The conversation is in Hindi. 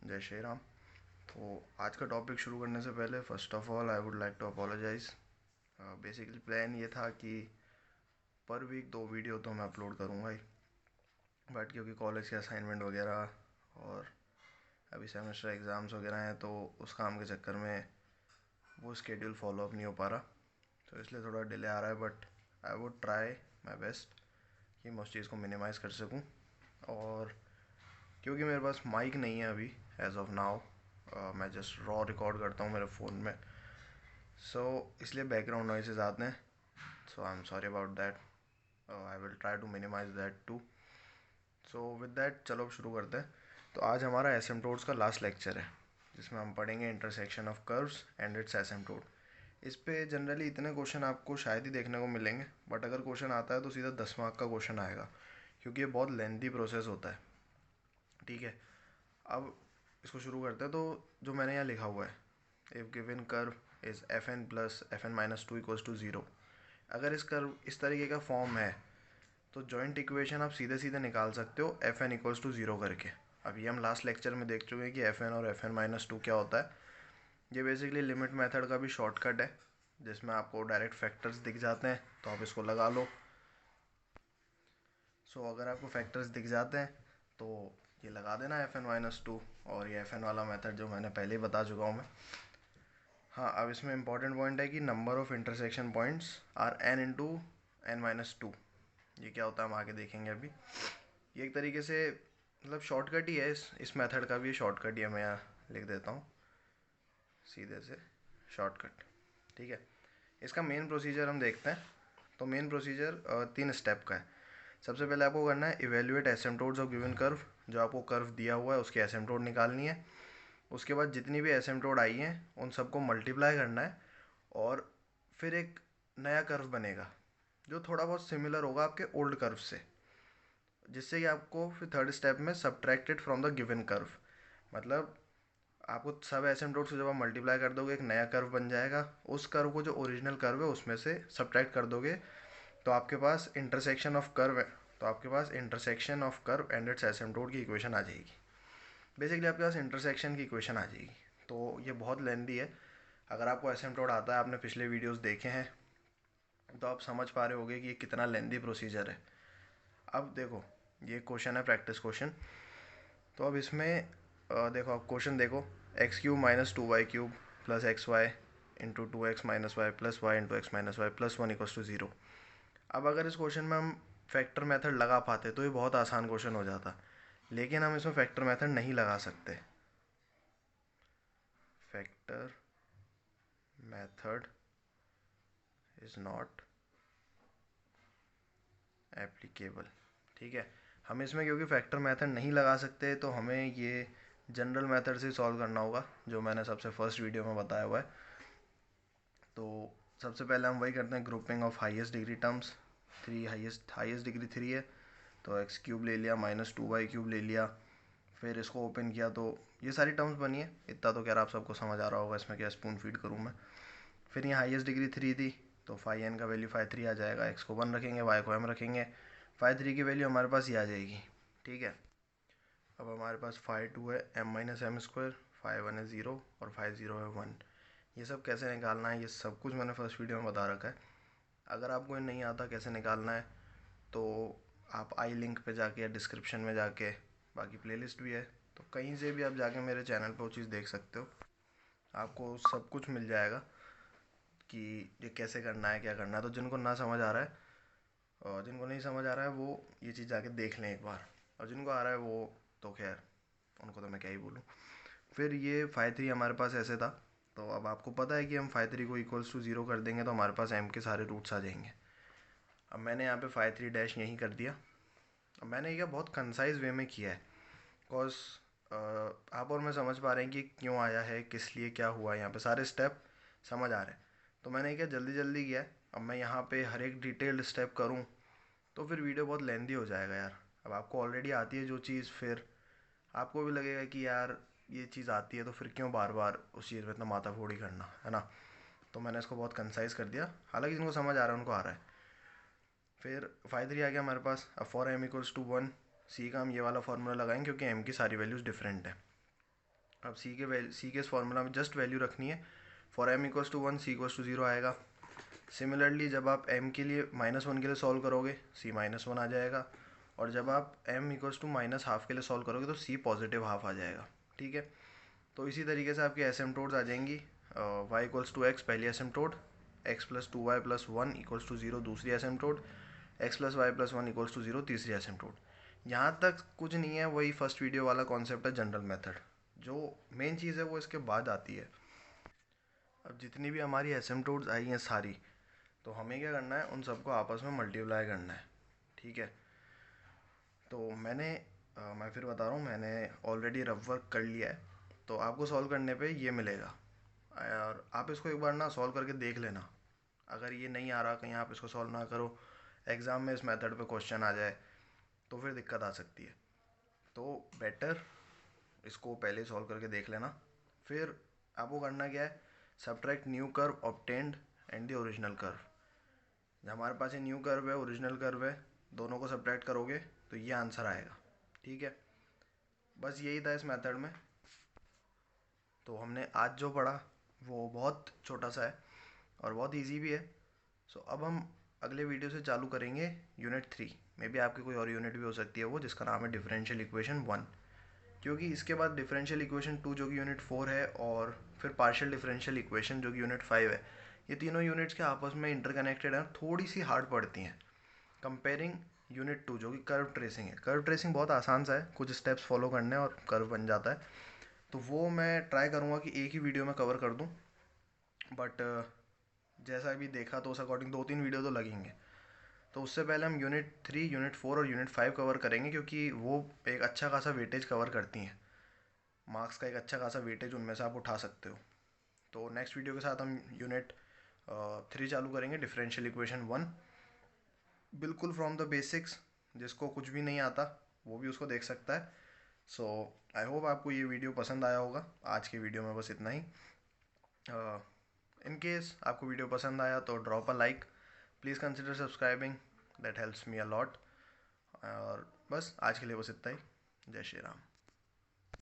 जय श्री राम। तो आज का टॉपिक शुरू करने से पहले first of all I would like to apologise. Basically plan ये था कि पर वीक 2 वीडियो तो मैं अपलोड करूँगा ही, बट क्योंकि कॉलेज के असाइनमेंट वगैरह और अभी सेमेस्टर एग्ज़ाम्स वगैरह हैं तो उस काम के चक्कर में वो स्केड्यूल फॉलो अप नहीं हो पा रहा, तो इसलिए थोड़ा डिले आ रहा है। But I would try my best कि मैं उस चीज़ को मिनिमाइज़ कर सकूँ। और क्योंकि मेरे पास माइक नहीं है अभी एज ऑफ नाउ, मैं जस्ट रॉ रिकॉर्ड करता हूँ मेरे फ़ोन में, सो इसलिए बैकग्राउंड नॉइसेज आते हैं। So I am sorry about that. I will try to minimise that too. So with that चलो अब शुरू करते हैं। तो आज हमारा एसिम्प्टोट्स का लास्ट लेक्चर है जिसमें हम पढ़ेंगे intersection of curves and its asymptote. इस पे जनरली इतने क्वेश्चन आपको शायद ही देखने को मिलेंगे, बट अगर क्वेश्चन आता है तो सीधा 10 मार्क का क्वेश्चन आएगा, क्योंकि ये बहुत लेंथी प्रोसेस होता है। ठीक है, अब इसको शुरू करते हैं। तो जो मैंने यहाँ लिखा हुआ है, if given curve is F N plus F N minus two equals to zero, अगर इस कर्व इस तरीके का फॉर्म है तो जॉइंट इक्वेशन आप सीधे सीधे निकाल सकते हो F N equals to zero करके। अभी हम लास्ट लेक्चर में देख चुके हैं कि एफ एन और एफ एन माइनस टू क्या होता है। ये बेसिकली लिमिट मेथड का भी शॉर्टकट है, जिसमें आपको डायरेक्ट फैक्टर्स दिख जाते हैं तो आप इसको लगा लो। सो अगर आपको फैक्टर्स दिख जाते हैं तो ये लगा देना एफ एन माइनस टू, और ये एफ एन वाला मेथड जो मैंने पहले ही बता चुका हूँ मैं। हाँ, अब इसमें इंपॉर्टेंट पॉइंट है कि number of intersection points are N into N minus two. ये क्या होता है हम आगे देखेंगे। अभी ये एक तरीके से मतलब शॉर्टकट ही है, इस मेथड का भी शॉर्टकट ही है। मैं यहाँ लिख देता हूँ सीधे से शॉर्टकट। ठीक है, इसका मेन प्रोसीजर हम देखते हैं। तो मेन प्रोसीजर 3 स्टेप का है। सबसे पहले आपको करना है evaluate asymptotes of given curve. जो आपको कर्व दिया हुआ है उसकी एसिम्प्टोट निकालनी है। उसके बाद जितनी भी एसिम्प्टोट आई हैं उन सबको मल्टीप्लाई करना है, और फिर एक नया कर्व बनेगा जो थोड़ा बहुत सिमिलर होगा आपके ओल्ड कर्व से, जिससे कि आपको फिर थर्ड स्टेप में subtracted from the given curve, मतलब आपको सब एसिम्प्टोट से जब आप मल्टीप्लाई कर दोगे एक नया कर्व बन जाएगा। उस कर्व को जो ओरिजिनल कर्व है उसमें से सब्ट्रैक्ट कर दोगे तो आपके पास इंटरसेक्शन ऑफ कर्व है। तो आपके पास intersection of curve and its asymptote की इक्वेशन आ जाएगी। बेसिकली आपके पास इंटरसेक्शन की इक्वेशन आ जाएगी। तो ये बहुत लेंदी है। अगर आपको एसिम्प्टोट आता है, आपने पिछले वीडियोस देखे हैं, तो आप समझ पा रहे होगे कि ये कितना लेंदी प्रोसीजर है। अब देखो, ये क्वेश्चन है प्रैक्टिस क्वेश्चन। तो अब इसमें देखो, आप क्वेश्चन देखो, X cube minus two Y cube plus X Y into two X minus Y plus Y into X minus Y plus one equals to zero. अब अगर इस क्वेश्चन में हम फैक्टर मेथड लगा पाते तो ये बहुत आसान क्वेश्चन हो जाता, लेकिन हम इसमें फैक्टर मेथड नहीं लगा सकते। Factor method is not applicable. ठीक है, हम इसमें क्योंकि फैक्टर मेथड नहीं लगा सकते तो हमें ये जनरल मेथड से सॉल्व करना होगा, जो मैंने सबसे फर्स्ट वीडियो में बताया हुआ है। तो सबसे पहले हम वही करते हैं, grouping of highest degree terms. Three highest degree three है, तो एक्स क्यूब ले लिया माइनस टू वाई क्यूब ले लिया, फिर इसको ओपन किया तो ये सारी टर्म्स बनी है। इतना तो क्या आप सबको समझ आ रहा होगा, इसमें क्या स्पून फीड करूँ मैं। फिर यहाँ हाईएस्ट डिग्री थ्री थी, तो फाई एन का वैल्यू फाई थ्री आ जाएगा। एक्स को वन रखेंगे, वाई को एम रखेंगे, फाई थ्री की वैल्यू हमारे पास ये आ जाएगी। ठीक है, अब हमारे पास फाई टू है M minus M square, phi one है ज़ीरो और फाई ज़ीरो है वन। ये सब कैसे निकालना है ये सब कुछ मैंने फर्स्ट वीडियो में बता रखा है। अगर आपको ये नहीं आता कैसे निकालना है तो आप आई लिंक पे जाके या डिस्क्रिप्शन में जाके, बाकी प्लेलिस्ट भी है, तो कहीं से भी आप जाके मेरे चैनल पर वो चीज़ देख सकते हो। आपको सब कुछ मिल जाएगा कि ये कैसे करना है, क्या करना है। तो जिनको ना समझ आ रहा है और जिनको नहीं समझ आ रहा है वो ये चीज़ जाके देख लें एक बार, और जिनको आ रहा है वो तो खैर उनको तो मैं क्या ही बोलूँ। फिर ये फाई थ्री हमारे पास ऐसे था, तो अब आपको पता है कि हम फाई थ्री को इक्वल्स टू ज़ीरो कर देंगे तो हमारे पास एम के सारे रूट्स आ जाएंगे। अब मैंने यहाँ पे फाई थ्री डैश यहीं कर दिया। अब मैंने ये बहुत कंसाइज वे में किया है, बिकॉज आप और मैं समझ पा रहे हैं कि क्यों आया है, किस लिए, क्या हुआ है, यहाँ पे सारे स्टेप समझ आ रहे हैं। तो मैंने क्या जल्दी जल्दी किया है। अब मैं यहाँ पे हर एक डिटेल्ड स्टेप करूँ तो फिर वीडियो बहुत लेंदी हो जाएगा यार। अब आपको ऑलरेडी आती है जो चीज़, फिर आपको भी लगेगा कि यार ये चीज़ आती है तो फिर क्यों बार बार उस चीज़ में इतना माथा फोड़ी करना है ना। तो मैंने इसको बहुत कंसाइज कर दिया, हालांकि जिनको समझ आ रहा है उनको आ रहा है। फिर फाइव थ्री आ गया हमारे पास। अब for m equals to one, c का हम ये वाला फार्मूला लगाएंगे क्योंकि एम की सारी वैल्यूज़ डिफरेंट है। अब सी के इस फॉर्मूला में जस्ट वैल्यू रखनी है। For m equals to 1 C equals to 0 आएगा। सिमिलरली जब आप m के लिए -1 के लिए सॉल्व करोगे c -1 आ जाएगा, और जब आप m इक्वल्स टू -½ के लिए सॉल्व करोगे तो c पॉजिटिव हाफ आ जाएगा। ठीक है, तो इसी तरीके से आपकी एसिम्पटोड्स आ जाएंगी। y इक्वल्स टू x पहली asymptote, x plus 2y plus 1 equals to 0 दूसरी asymptote, x plus Y plus 1 equals to 0 तीसरी एसिम्पटोड। यहाँ तक कुछ नहीं है, वही फर्स्ट वीडियो वाला कॉन्सेप्ट है जनरल मेथड। जो मेन चीज़ है वो इसके बाद आती है। अब जितनी भी हमारी एसिम्पटोड्स आई हैं सारी, तो हमें क्या करना है, उन सबको आपस में मल्टीप्लाई करना है। ठीक है, तो मैं फिर बता रहा हूँ, मैंने ऑलरेडी रफ वर्क कर लिया है, तो आपको सॉल्व करने पे ये मिलेगा। और आप इसको एक बार ना सॉल्व करके देख लेना। अगर ये नहीं आ रहा, कहीं आप इसको सॉल्व ना करो, एग्ज़ाम में इस मेथड पे क्वेश्चन आ जाए, तो फिर दिक्कत आ सकती है। तो बेटर इसको पहले सॉल्व करके देख लेना। फिर आपको करना क्या है, subtract new curve obtained and the original curve. जब हमारे पास ये न्यू कर्व है, ओरिजिनल कर्व है, दोनों को सब्ट्रैक्ट करोगे तो ये आंसर आएगा। ठीक है, बस यही था इस मेथड में। तो हमने आज जो पढ़ा वो बहुत छोटा सा है और बहुत इजी भी है। सो अब हम अगले वीडियो से चालू करेंगे यूनिट 3। मे बी आपकी कोई और यूनिट भी हो सकती है वो, जिसका नाम है डिफरेंशियल इक्वेशन 1, क्योंकि इसके बाद डिफरेंशियल इक्वेशन 2 जो कि यूनिट 4 है, और फिर पार्शियल डिफरेंशियल इक्वेशन जो कि यूनिट 5 है। ये तीनों यूनिट्स के आपस में इंटरकनेक्टेड हैं, थोड़ी सी हार्ड पड़ती हैं कंपेयरिंग यूनिट 2 जो कि कर्व ट्रेसिंग है। कर्व ट्रेसिंग बहुत आसान सा है, कुछ स्टेप्स फॉलो करने और कर्व बन जाता है। तो वो मैं ट्राई करूँगा कि एक ही वीडियो में कवर कर दूँ, बट जैसा भी देखा तो उस अकॉर्डिंग 2-3 वीडियो तो लगेंगे। तो उससे पहले हम यूनिट 3, यूनिट 4 और यूनिट 5 कवर करेंगे, क्योंकि वो एक अच्छा खासा वेटेज कवर करती हैं। मार्क्स का एक अच्छा खासा वेटेज उनमें से आप उठा सकते हो। तो नेक्स्ट वीडियो के साथ हम यूनिट 3 चालू करेंगे, डिफरेंशियल इक्वेशन 1, बिल्कुल फ्रॉम द बेसिक्स। जिसको कुछ भी नहीं आता वो भी उसको देख सकता है। सो आई होप आपको ये वीडियो पसंद आया होगा। आज के वीडियो में बस इतना ही। इन केस आपको वीडियो पसंद आया तो drop a like, please consider subscribing, that helps me a lot. और बस आज के लिए बस इतना ही। जय श्री राम।